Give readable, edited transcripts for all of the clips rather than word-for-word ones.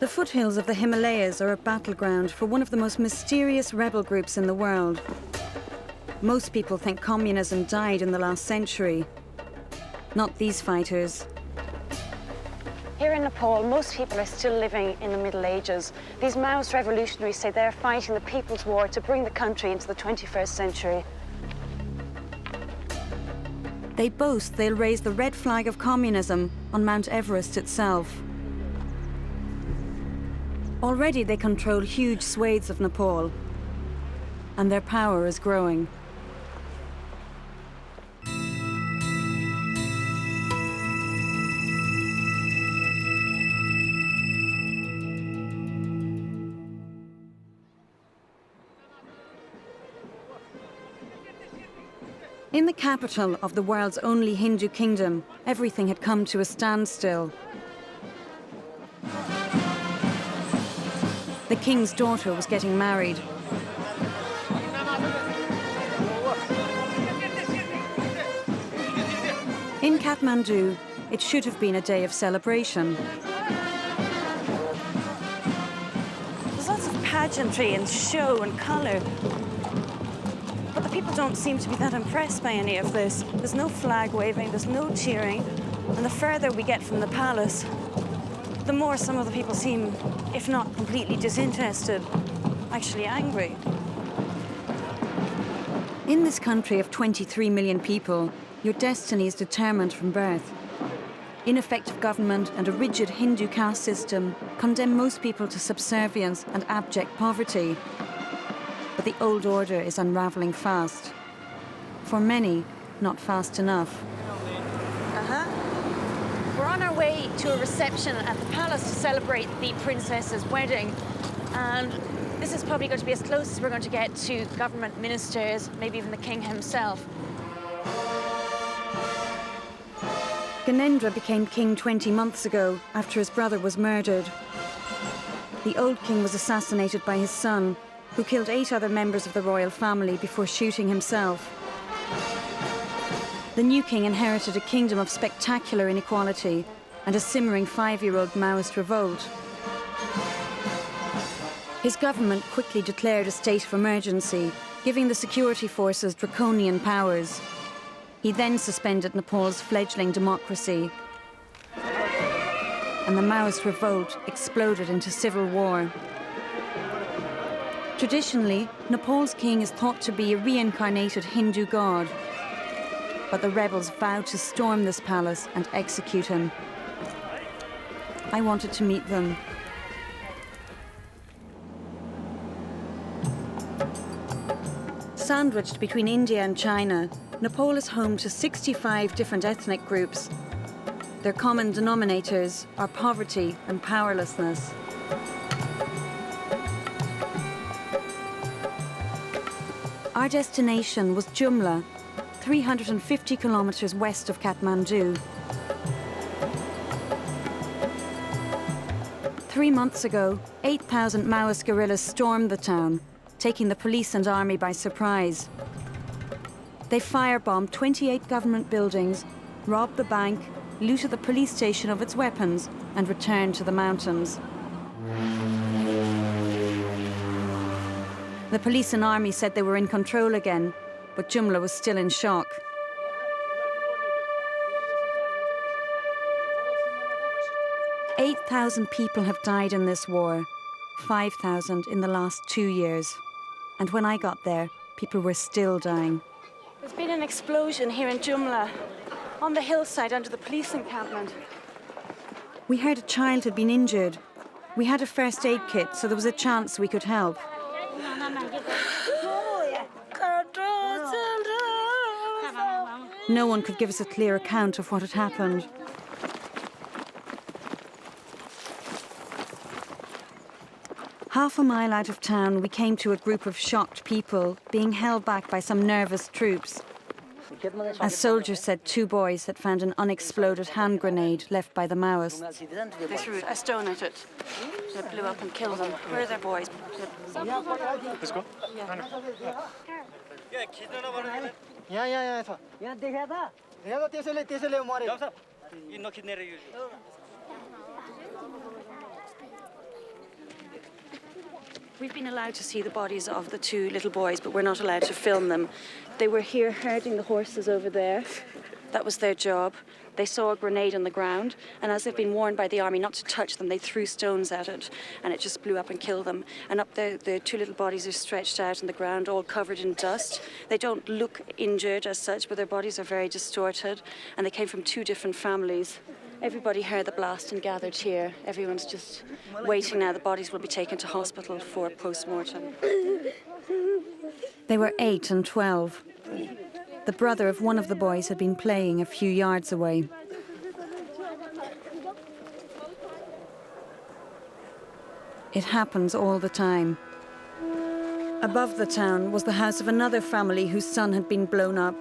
The foothills of the Himalayas are a battleground for one of the most mysterious rebel groups in the world. Most people think communism died in the last century. Not these fighters. Here in Nepal, most people are still living in the Middle Ages. These Maoist revolutionaries say they're fighting the People's War to bring the country into the 21st century. They boast they'll raise the red flag of communism on Mount Everest itself. Already they control huge swathes of Nepal, and their power is growing. In the capital of the world's only Hindu kingdom, everything had come to a standstill. The king's daughter was getting married. In Kathmandu, it should have been a day of celebration. There's lots of pageantry and show and colour. But the people don't seem to be that impressed by any of this. There's no flag waving, there's no cheering. And the further we get from the palace, the more some of the people seem, if not completely disinterested, actually angry. In this country of 23 million people, your destiny is determined from birth. Ineffective government and a rigid Hindu caste system condemn most people to subservience and abject poverty. But the old order is unravelling fast. For many, not fast enough. We're on our way to a reception at the palace to celebrate the princess's wedding. And this is probably going to be as close as we're going to get to government ministers, maybe even the king himself. Ganendra became king 20 months ago after his brother was murdered. The old king was assassinated by his son, who killed 8 other members of the royal family before shooting himself. The new king inherited a kingdom of spectacular inequality and a simmering 5-year-old Maoist revolt. His government quickly declared a state of emergency, giving the security forces draconian powers. He then suspended Nepal's fledgling democracy, and the Maoist revolt exploded into civil war. Traditionally, Nepal's king is thought to be a reincarnated Hindu god. But the rebels vowed to storm this palace and execute him. I wanted to meet them. Sandwiched between India and China, Nepal is home to 65 different ethnic groups. Their common denominators are poverty and powerlessness. Our destination was Joomla, 350 kilometers west of Kathmandu. 3 months ago, 8,000 Maoist guerrillas stormed the town, taking the police and army by surprise. They firebombed 28 government buildings, robbed the bank, looted the police station of its weapons, and returned to the mountains. The police and army said they were in control again, but Joomla was still in shock. "8,000 people have died in this war, 5,000 in the last 2 years. And when I got there, people were still dying." There's been an explosion here in Joomla, on the hillside under the police encampment. We heard a child had been injured. We had a first aid kit, so there was a chance we could help. No one could give us a clear account of what had happened. Half a mile out of town, we came to a group of shocked people being held back by some nervous troops. As soldiers said, 2 boys had found an unexploded hand grenade left by the Maoists. They threw a stone at it. It blew up and killed them. Where are their boys? Let's go. We've been allowed to see the bodies of the two little boys, but we're not allowed to film them. They were here herding the horses over there. That was their job. They saw a grenade on the ground, and as they've been warned by the army not to touch them, they threw stones at it, and it just blew up and killed them. And up there, the two little bodies are stretched out on the ground, all covered in dust. They don't look injured as such, but their bodies are very distorted, and they came from two different families. Everybody heard the blast and gathered here. Everyone's just waiting now. The bodies will be taken to hospital for post-mortem. They were 8 and 12. The brother of one of the boys had been playing a few yards away. It happens all the time. Above the town was the house of another family whose son had been blown up,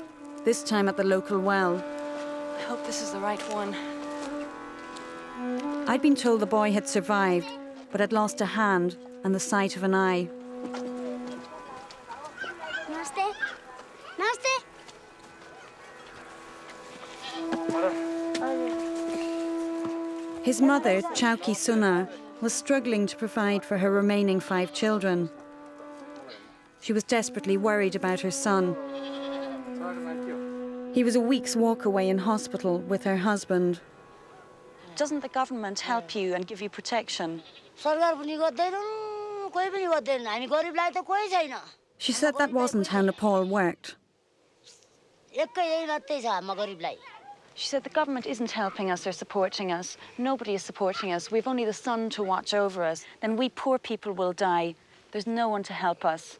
this time at the local well. I hope this is the right one. I'd been told the boy had survived, but had lost a hand and the sight of an eye. Namaste. Namaste. His mother, Chowki Suna, was struggling to provide for her remaining 5 children. She was desperately worried about her son. He was a week's walk away in hospital with her husband. Doesn't the government help you and give you protection? She said that wasn't how Nepal worked. She said the government isn't helping us or supporting us. Nobody is supporting us. We've only the sun to watch over us. Then we poor people will die. There's no one to help us.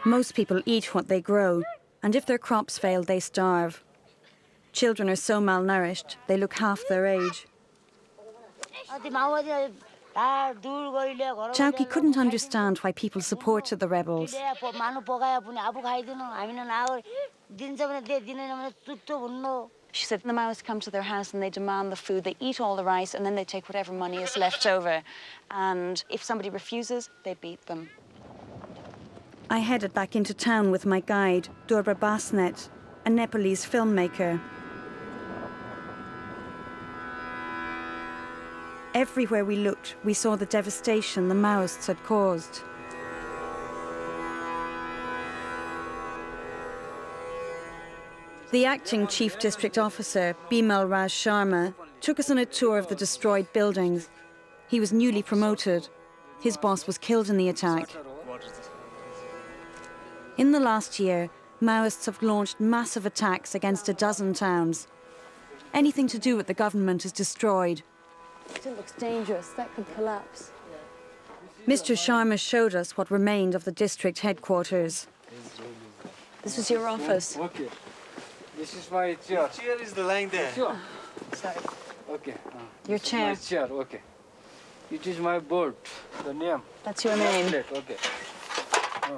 Most people eat what they grow, and if their crops fail, they starve. Children are so malnourished, they look half their age. Chowki couldn't understand why people supported the rebels. She said the Maoists come to their house and they demand the food. They eat all the rice and then they take whatever money is left over. And if somebody refuses, they beat them. I headed back into town with my guide, Durba Basnet, a Nepalese filmmaker. Everywhere we looked, we saw the devastation the Maoists had caused. The acting Chief District Officer, Bimal Raj Sharma, took us on a tour of the destroyed buildings. He was newly promoted. His boss was killed in the attack. In the last year, Maoists have launched massive attacks against a dozen towns. Anything to do with the government is destroyed. It looks dangerous. That could collapse. Mr. Sharma showed us what remained of the district headquarters. This was your office. Okay. This is my chair. Chair is the line there. Sure. Sorry. Okay. Your This is chair. my chair. Okay. It is my board. The name. That's your name. Plate. Okay.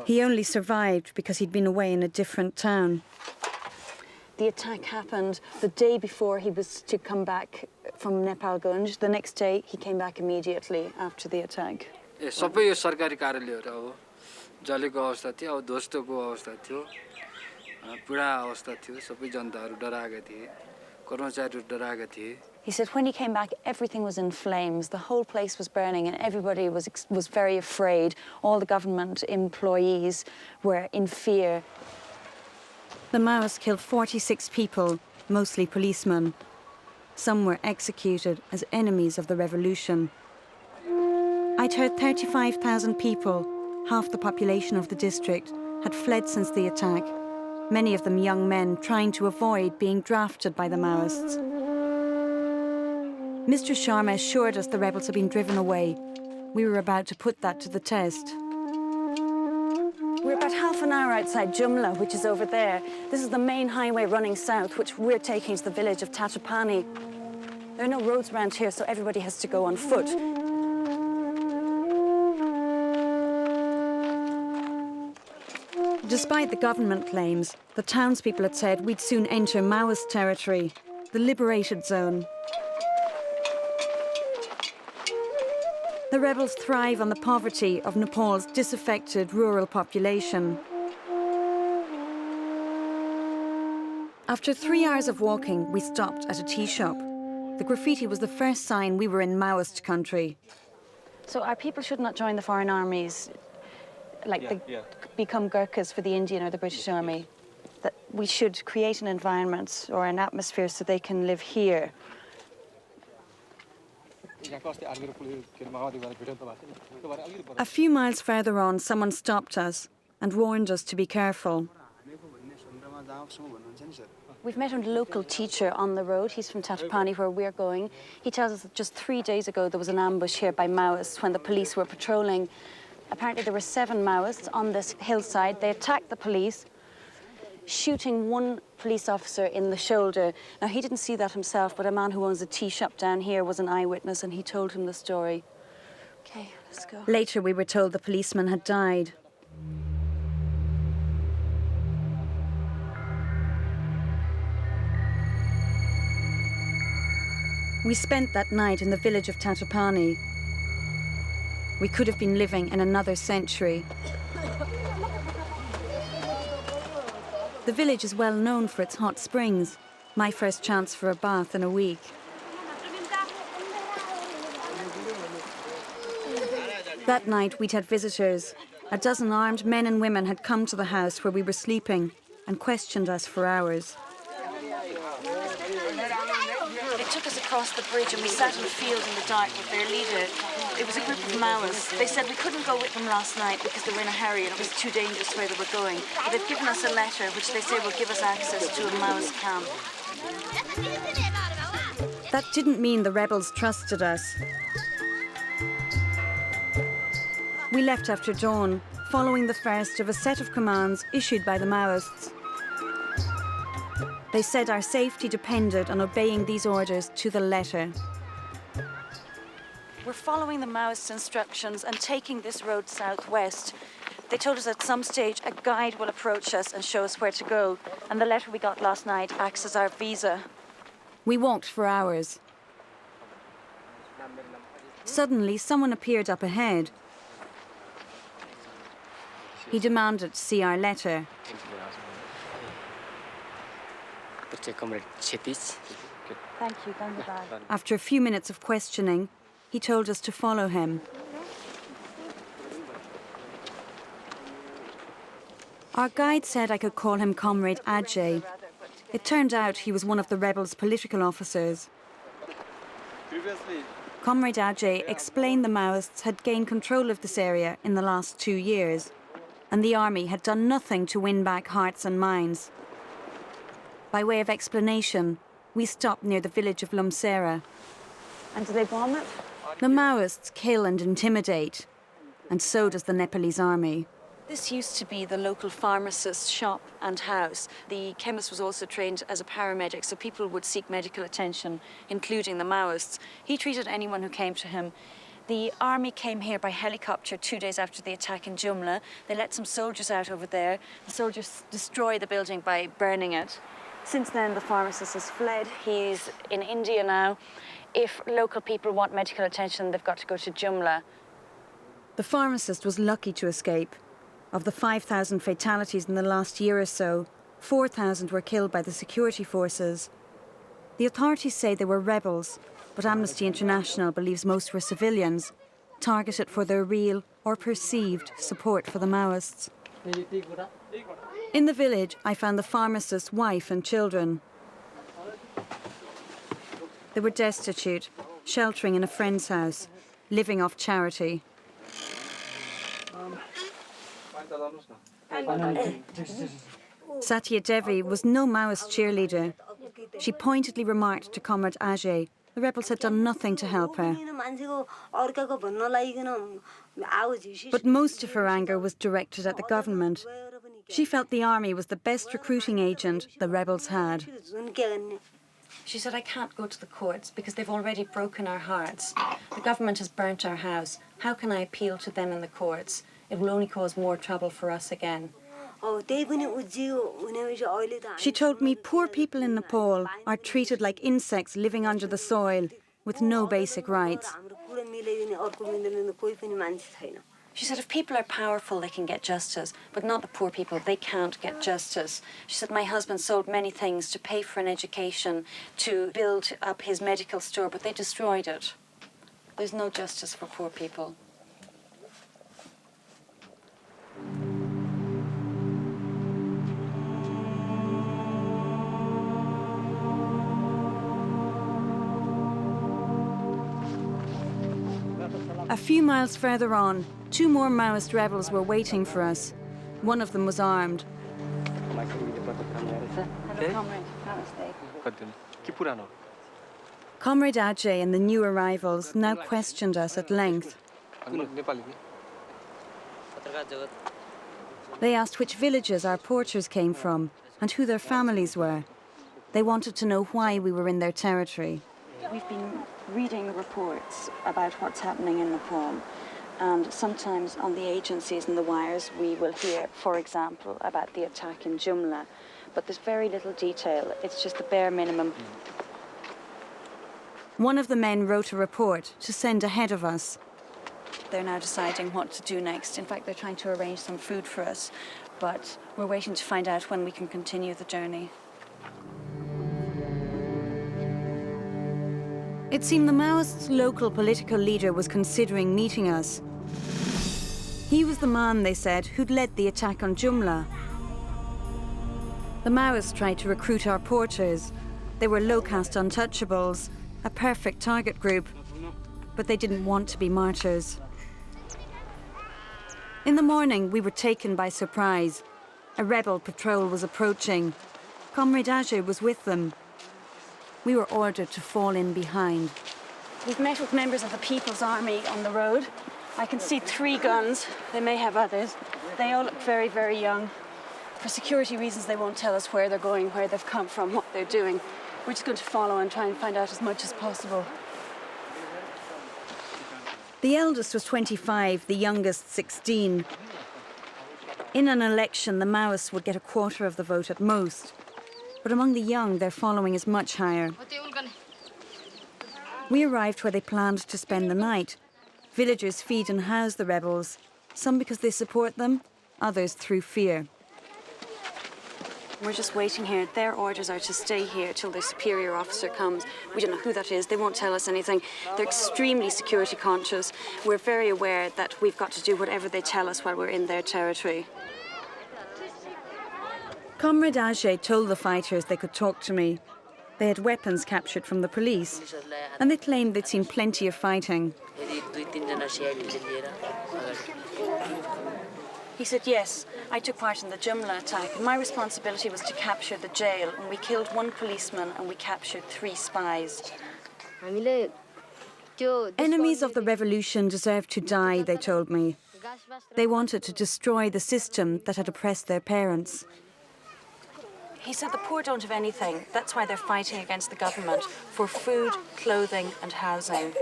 He only survived because he'd been away in a different town. The attack happened the day before he was to come back from Nepal Gunj. The next day, he came back immediately after the attack. सबै यो सरकारी कार्यालयहरु हो जलेको अवस्था थियो अब ध्वस्तको अवस्था थियो पीडा अवस्था थियो सबै जनताहरु डराएका थिए कर्मचारीहरु डराएका थिए. He said when he came back, everything was in flames. The whole place was burning and everybody was very afraid. All the government employees were in fear. The Maoists killed 46 people, mostly policemen. Some were executed as enemies of the revolution. I'd heard 35,000 people, half the population of the district, had fled since the attack, many of them young men trying to avoid being drafted by the Maoists. Mr. Sharma assured us the rebels had been driven away. We were about to put that to the test. We're about half an hour outside Joomla, which is over there. This is the main highway running south, which we're taking to the village of Tatapani. There are no roads around here, so everybody has to go on foot. Despite the government claims, the townspeople had said we'd soon enter Maoist territory, the liberated zone. The rebels thrive on the poverty of Nepal's disaffected rural population. After 3 hours of walking, we stopped at a tea shop. The graffiti was the first sign we were in Maoist country. So our people should not join the foreign armies, become Gurkhas for the Indian or the British Army. That we should create an environment or an atmosphere so they can live here. A few miles further on, someone stopped us and warned us to be careful. We've met a local teacher on the road. He's from Tatapani, where we're going. He tells us that just 3 days ago there was an ambush here by Maoists when the police were patrolling. Apparently there were 7 Maoists on this hillside. They attacked the police, shooting one police officer in the shoulder. Now, he didn't see that himself, but a man who owns a tea shop down here was an eyewitness, and he told him the story. Okay, let's go. Later, we were told the policeman had died. We spent that night in the village of Tatapani. We could have been living in another century. The village is well known for its hot springs. My first chance for a bath in a week. That night we'd had visitors. A dozen armed men and women had come to the house where we were sleeping and questioned us for hours. They took us across the bridge and we sat in the field in the dark with their leader. It was a group of Maoists. They said we couldn't go with them last night because they were in a hurry and it was too dangerous where they were going. But they've given us a letter which they say will give us access to a Maoist camp. That didn't mean the rebels trusted us. We left after dawn, following the first of a set of commands issued by the Maoists. They said our safety depended on obeying these orders to the letter. We're following the Maoist instructions and taking this road southwest. They told us at some stage a guide will approach us and show us where to go, and the letter we got last night acts as our visa. We walked for hours. Suddenly, someone appeared up ahead. He demanded to see our letter. Thank you, Gandhibad. After a few minutes of questioning, he told us to follow him. Our guide said I could call him Comrade Ajay. It turned out he was one of the rebels' political officers. Comrade Ajay explained the Maoists had gained control of this area in the last 2 years, and the army had done nothing to win back hearts and minds. By way of explanation, we stopped near the village of Lumsera. And do they bomb it? The Maoists kill and intimidate, and so does the Nepalese army. This used to be the local pharmacist's shop and house. The chemist was also trained as a paramedic, so people would seek medical attention, including the Maoists. He treated anyone who came to him. The army came here by helicopter 2 days after the attack in Joomla. They let some soldiers out over there. The soldiers destroyed the building by burning it. Since then, the pharmacist has fled. He's in India now. If local people want medical attention, they've got to go to Joomla. The pharmacist was lucky to escape. Of the 5,000 fatalities in the last year or so, 4,000 were killed by the security forces. The authorities say they were rebels, but Amnesty International believes most were civilians, targeted for their real or perceived support for the Maoists. In the village, I found the pharmacist's wife and children. They were destitute, sheltering in a friend's house, living off charity. Satya Devi was no Maoist cheerleader. She pointedly remarked to Comrade Ajay the rebels had done nothing to help her. But most of her anger was directed at the government. She felt the army was the best recruiting agent the rebels had. She said, I can't go to the courts because they've already broken our hearts. The government has burnt our house. How can I appeal to them in the courts? It will only cause more trouble for us again. She told me poor people in Nepal are treated like insects living under the soil with no basic rights. She said, if people are powerful, they can get justice, but not the poor people. They can't get justice. She said, my husband sold many things to pay for an education, to build up his medical store, but they destroyed it. There's no justice for poor people. A few miles further on, 2 more Maoist rebels were waiting for us. One of them was armed. Comrade Ajay and the new arrivals now questioned us at length. They asked which villages our porters came from and who their families were. They wanted to know why we were in their territory. We've been reading reports about what's happening in Nepal, and sometimes on the agencies and the wires we will hear, for example, about the attack in Joomla, but there's very little detail. It's just the bare minimum. One of the men wrote a report to send ahead of us. They're now deciding what to do next. In fact, they're trying to arrange some food for us, but we're waiting to find out when we can continue the journey. It seemed the Maoists' local political leader was considering meeting us. He was the man, they said, who'd led the attack on Joomla. The Maoists tried to recruit our porters. They were low-caste untouchables, a perfect target group, but they didn't want to be martyrs. In the morning, we were taken by surprise. A rebel patrol was approaching. Comrade Ajay was with them. We were ordered to fall in behind. We've met with members of the People's Army on the road. I can see 3 guns. They may have others. They all look very, very young. For security reasons, they won't tell us where they're going, where they've come from, what they're doing. We're just going to follow and try and find out as much as possible. The eldest was 25, the youngest 16. In an election, the Maoists would get a quarter of the vote at most. But among the young, their following is much higher. We arrived where they planned to spend the night. Villagers feed and house the rebels, some because they support them, others through fear. We're just waiting here. Their orders are to stay here till their superior officer comes. We don't know who that is. They won't tell us anything. They're extremely security conscious. We're very aware that we've got to do whatever they tell us while we're in their territory. Comrade Ajay told the fighters they could talk to me. They had weapons captured from the police, and they claimed they'd seen plenty of fighting. He said, yes, I took part in the Joomla attack, and my responsibility was to capture the jail, and we killed 1 policeman and we captured 3 spies. Enemies of the revolution deserved to die, they told me. They wanted to destroy the system that had oppressed their parents. He said the poor don't have anything. That's why they're fighting against the government for food, clothing and housing.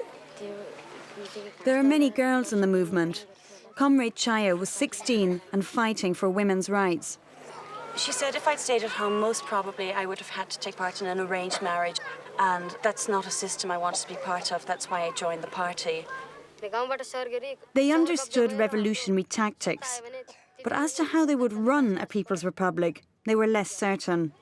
There are many girls in the movement. Comrade Chaya was 16 and fighting for women's rights. She said if I'd stayed at home, most probably I would have had to take part in an arranged marriage. And that's not a system I wanted to be part of. That's why I joined the party. They understood revolutionary tactics, but as to how they would run a People's Republic, they were less certain.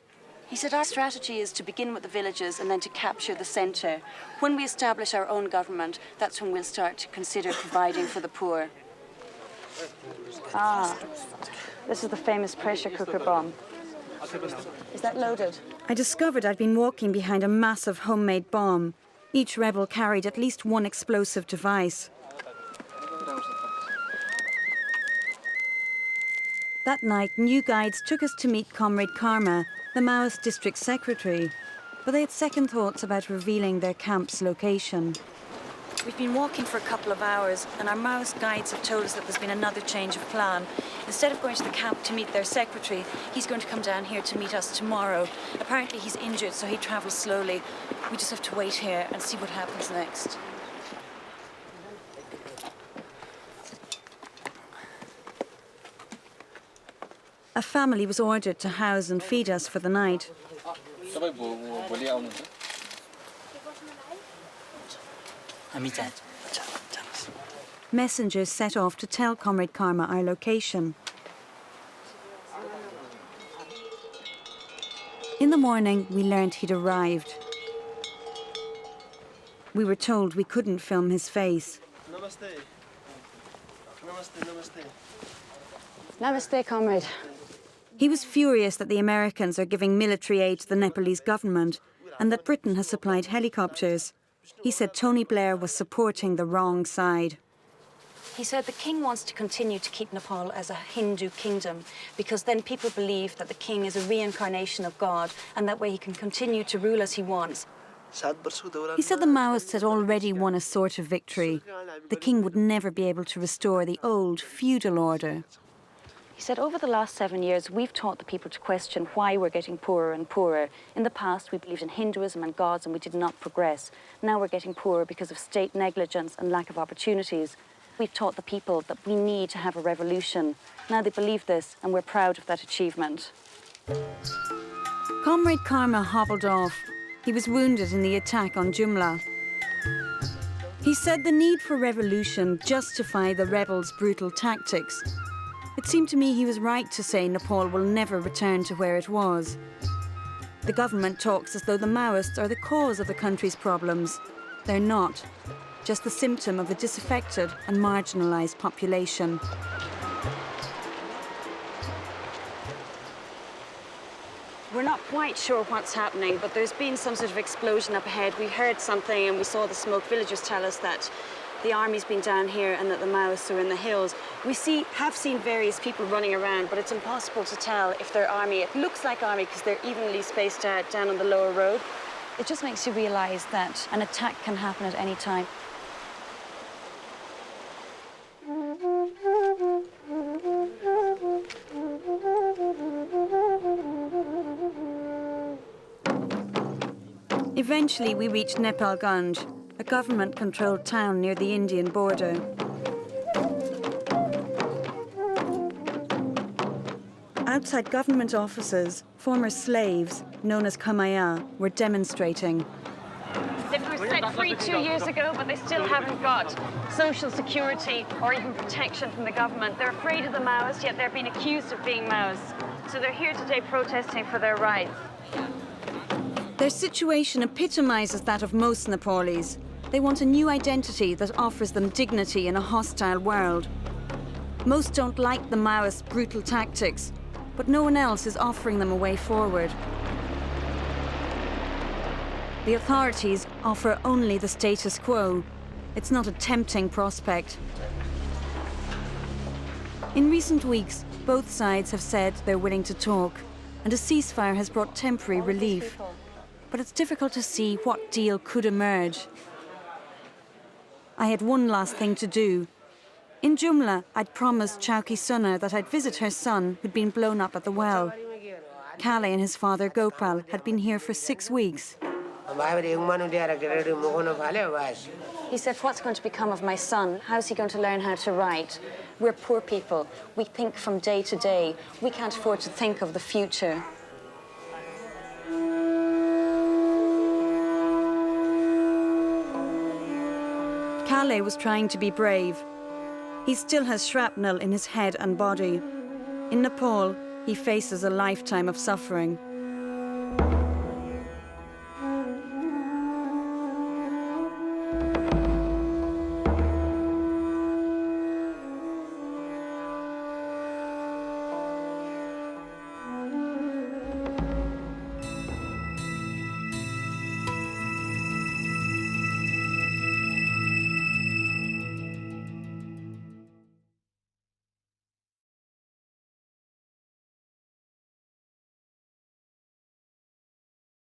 He said our strategy is to begin with the villages and then to capture the centre. When we establish our own government, that's when we'll start to consider providing for the poor. Ah, this is the famous pressure cooker bomb. Is that loaded? I discovered I'd been walking behind a massive homemade bomb. Each rebel carried at least 1 explosive device. That night, new guides took us to meet Comrade Karma, the Maoist district secretary, but they had second thoughts about revealing their camp's location. We've been walking for a couple of hours, and our Maoist guides have told us that there's been another change of plan. Instead of going to the camp to meet their secretary, he's going to come down here to meet us tomorrow. Apparently he's injured, so he travels slowly. We just have to wait here and see what happens next. A family was ordered to house and feed us for the night. messengers set off to tell Comrade Karma our location. In the morning, we learned he'd arrived. We were told we couldn't film his face. Namaste. Namaste, namaste. Namaste, comrade. He was furious that the Americans are giving military aid to the Nepalese government and that Britain has supplied helicopters. He said Tony Blair was supporting the wrong side. He said the king wants to continue to keep Nepal as a Hindu kingdom because then people believe that the king is a reincarnation of God and that way he can continue to rule as he wants. He said the Maoists had already won a sort of victory. The king would never be able to restore the old feudal order. He said over the last 7 years, we've taught the people to question why we're getting poorer and poorer. In the past, we believed in Hinduism and gods and we did not progress. Now we're getting poorer because of state negligence and lack of opportunities. We've taught the people that we need to have a revolution. Now they believe this and we're proud of that achievement. Comrade Karma hobbled off. He was wounded in the attack on Joomla. He said the need for revolution justified the rebels' brutal tactics. It seemed to me he was right to say Nepal will never return to where it was. The government talks as though the Maoists are the cause of the country's problems. They're not, just the symptom of a disaffected and marginalised population. We're not quite sure what's happening, but there's been some sort of explosion up ahead. We heard something and we saw the smoke. Villagers tell us that the army's been down here and that the Maoists are in the hills. We have seen various people running around, but it's impossible to tell if they're army. It looks like army because they're evenly spaced out down on the lower road. It just makes you realise that an attack can happen at any time. Eventually, we reached Nepalganj, a government-controlled town near the Indian border. Outside government offices, former slaves, known as Kamaya, were demonstrating. They were set free 2 years ago, but they still haven't got social security or even protection from the government. They're afraid of the Maoists, yet they're being accused of being Maoists. So they're here today protesting for their rights. Their situation epitomises that of most Nepalis. They want a new identity that offers them dignity in a hostile world. Most don't like the Maoist brutal tactics, but no one else is offering them a way forward. The authorities offer only the status quo. It's not a tempting prospect. In recent weeks, both sides have said they're willing to talk, and a ceasefire has brought temporary relief. But it's difficult to see what deal could emerge. I had one last thing to do. In Joomla, I'd promised Chowki Sunna that I'd visit her son who'd been blown up at the well. Kale and his father Gopal had been here for 6 weeks. He said, what's going to become of my son? How's he going to learn how to write? We're poor people. We think from day to day. We can't afford to think of the future. Kale was trying to be brave. He still has shrapnel in his head and body. In Nepal, he faces a lifetime of suffering.